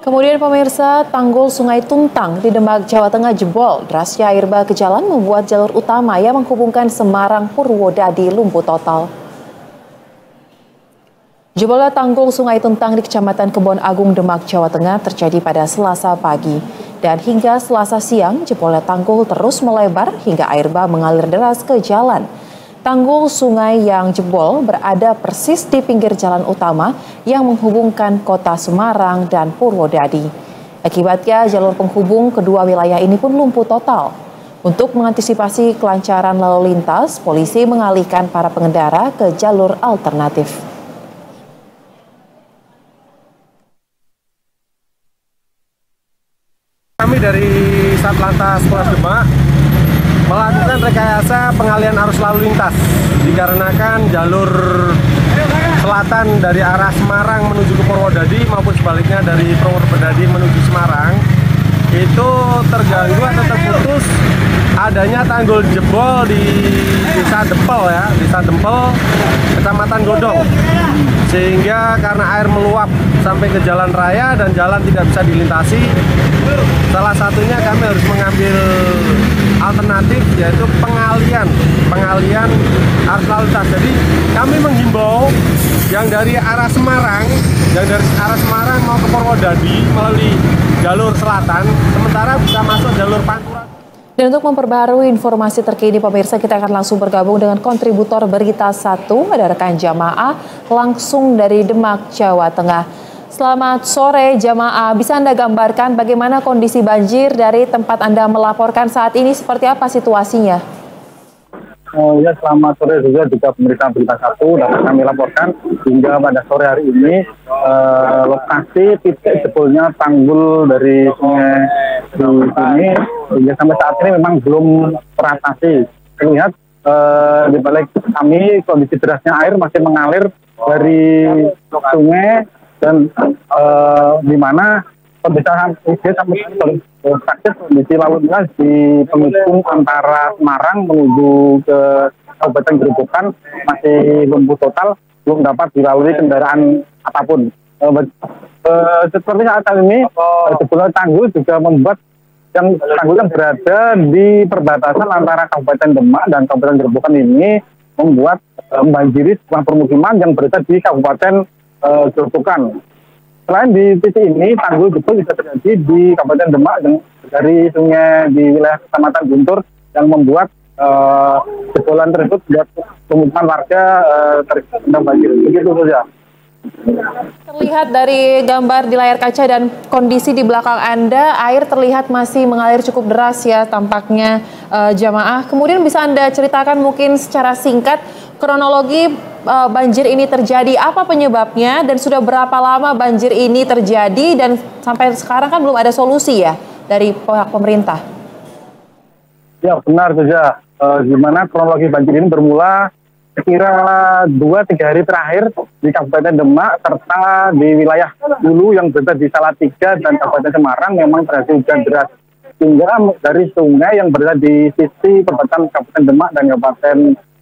Kemudian pemirsa, tanggul Sungai Tuntang di Demak, Jawa Tengah jebol. Derasnya air bah ke jalan membuat jalur utama yang menghubungkan Semarang Purwodadi lumpuh total. Jebolnya tanggul Sungai Tuntang di Kecamatan Kebon Agung, Demak, Jawa Tengah terjadi pada Selasa pagi. Dan hingga Selasa siang, jebolnya tanggul terus melebar hingga air bah mengalir deras ke jalan. Tanggul sungai yang jebol berada persis di pinggir jalan utama yang menghubungkan kota Semarang dan Purwodadi. Akibatnya jalur penghubung kedua wilayah ini pun lumpuh total. Untuk mengantisipasi kelancaran lalu lintas, polisi mengalihkan para pengendara ke jalur alternatif. Kami dari Satlantas Polres Demak melakukan rekayasa pengalihan arus lalu lintas dikarenakan jalur selatan dari arah Semarang menuju ke Purwodadi maupun sebaliknya dari Purwodadi menuju Semarang itu terganggu atau terputus adanya tanggul jebol di Desa Dempel Desa Dempel, Kecamatan Godong, sehingga karena air meluap sampai ke jalan raya dan jalan tidak bisa dilintasi. Salah satunya kami harus mengambil alternatif, yaitu pengalian arus lalu lintas. Jadi kami menghimbau yang dari arah Semarang mau ke Purwodadi melalui jalur selatan, sementara bisa masuk jalur Pantura. Dan untuk memperbarui informasi terkini pemirsa, kita akan langsung bergabung dengan kontributor Berita 1, ada rekan jamaah langsung dari Demak, Jawa Tengah. Selamat sore jamaah, bisa Anda gambarkan bagaimana kondisi banjir dari tempat Anda melaporkan saat ini, seperti apa situasinya? Ya, selamat sore juga pemirsa Berita 1 dapat kami laporkan hingga pada sore hari ini lokasi titik jebolnya tanggul dari sungai di sini hingga sampai saat ini memang belum teratasi. Terlihat di balik kami kondisi derasnya air masih mengalir dari sungai dan di mana kondisi lalu lintas di penghubung antara Semarang menuju ke Kabupaten Gerobokan masih lumpuh total, belum dapat dilalui kendaraan apapun. Seperti saat ini, jebolnya tanggul juga membuat tanggul yang berada di perbatasan antara Kabupaten Demak dan Kabupaten Gerobokan ini membuat membanjiri sebuah permukiman yang berada di Kabupaten Gerobokan. Selain di titik ini, tanggul jebol bisa terjadi di Kabupaten Demak dari sungai di wilayah Kecamatan Guntur yang membuat jebolan tersebut buat pemukiman warga terendam banjir. Begitu saja. Terlihat dari gambar di layar kaca dan kondisi di belakang Anda, air terlihat masih mengalir cukup deras ya tampaknya jamaah. Kemudian bisa Anda ceritakan mungkin secara singkat kronologi banjir ini terjadi, apa penyebabnya dan sudah berapa lama banjir ini terjadi dan sampai sekarang kan belum ada solusi ya dari pihak pemerintah? Ya benar saja, gimana kronologi banjir ini bermula sekira 2-3 hari terakhir di Kabupaten Demak serta di wilayah Hulu yang berada di Salatiga dan Kabupaten Semarang memang terjadi hujan deras. Sehingga dari sungai yang berada di sisi perbatasan Kabupaten Demak dan Kabupaten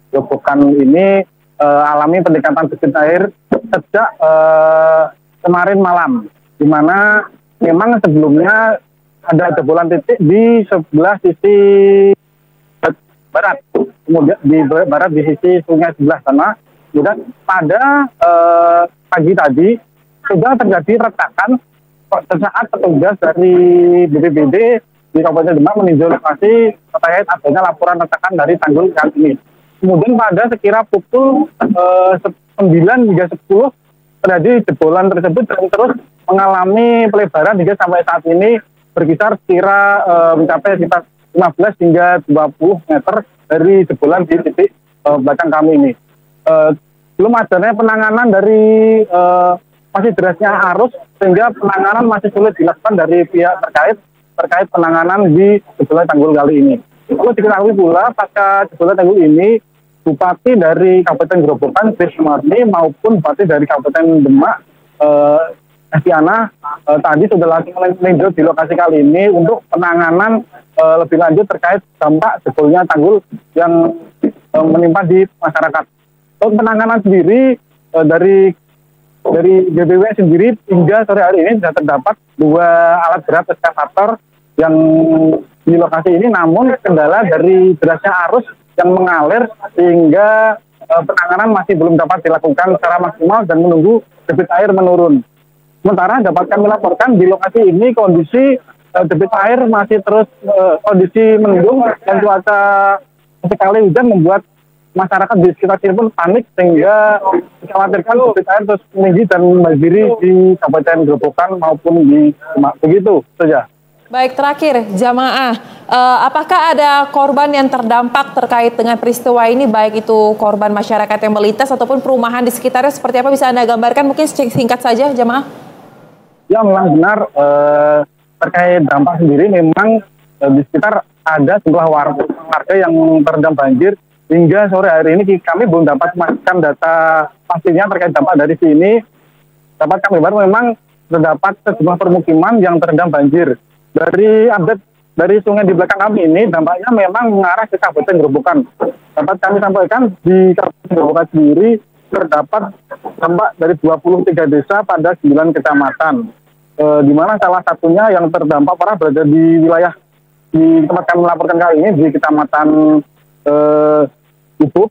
Gerobokan ini alami peningkatan debit air sejak kemarin malam, di mana memang sebelumnya ada jebolan titik di sebelah sisi barat, kemudian di barat di sisi sungai sebelah sana. Kemudian pada pagi tadi sudah terjadi retakan saat petugas dari BPBD di Kabupaten Demak meninjau lokasi terkait adanya laporan retakan dari tanggul yang ini. Kemudian pada sekira pukul 9 hingga 10 terjadi jebolan tersebut dan terus mengalami pelebaran hingga sampai saat ini berkisar sekira mencapai sekitar 15 hingga 20 meter dari jebolan di titik belakang kami ini. Belum adanya penanganan dari masih derasnya arus sehingga penanganan masih sulit dilakukan dari pihak terkait penanganan di jebolan tanggul kali ini. Perlu diketahui pula pasca jebolan tanggul ini Bupati dari Kabupaten Gerobokan, Tri Sumarni, maupun Bupati dari Kabupaten Demak, Estiana, tadi sudah langsung meninjau di lokasi kali ini untuk penanganan lebih lanjut terkait dampak jebolnya tanggul yang menimpa di masyarakat. Untuk penanganan sendiri dari dari BPW sendiri hingga sore hari ini sudah terdapat 2 alat berat eskavator yang di lokasi ini, namun kendala dari derasnya arus yang mengalir sehingga penanganan masih belum dapat dilakukan secara maksimal dan menunggu debit air menurun. Sementara dapat kami laporkan di lokasi ini kondisi debit air masih terus kondisi mendung dan cuaca sekali hujan membuat masyarakat di sekitar sini pun panik sehingga dikhawatirkan debit air terus meninggi dan membanjiri di Kabupaten Grobogan maupun di Demak. Begitu saja. Baik, terakhir jamaah, apakah ada korban yang terdampak terkait dengan peristiwa ini, baik itu korban masyarakat yang melintas ataupun perumahan di sekitarnya, seperti apa bisa Anda gambarkan? Mungkin singkat saja jamaah. Ya, memang benar terkait dampak sendiri memang di sekitar ada sejumlah warga yang terendam banjir. Hingga sore hari ini kami belum dapat memastikan data pastinya terkait dampak dari sini. Dapat kami baru memang terdapat sejumlah permukiman yang terendam banjir. Dari update dari sungai di belakang kami ini dampaknya memang mengarah ke Kabupaten Grobogan. Dapat kami sampaikan di Kabupaten Grobogan sendiri terdapat dampak dari 23 desa pada 9 kecamatan. Di mana salah satunya yang terdampak parah berada di wilayah di tempat kami melaporkan kali ini di Kecamatan Ubuk.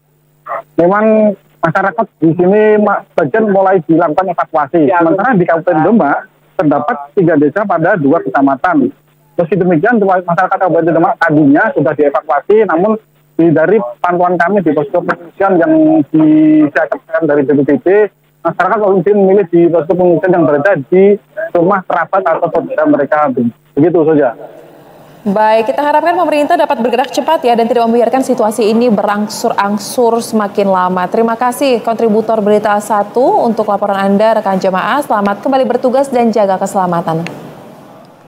Memang masyarakat di sini bagian mulai dilakukan evakuasi. Sementara di Kabupaten Demak terdapat 3 desa pada 2 kecamatan. Meski demikian, masyarakat Kabupaten Demak tadinya sudah dievakuasi, namun dari pantauan kami di posko pengungsian yang disiapkan dari BPBD, masyarakat mungkin memilih di posko pengungsian yang berada di rumah kerabat atau saudara mereka. Begitu saja. Baik, kita harapkan pemerintah dapat bergerak cepat ya dan tidak membiarkan situasi ini berangsur-angsur semakin lama. Terima kasih kontributor Berita 1 untuk laporan Anda, rekan jemaah. Selamat kembali bertugas dan jaga keselamatan.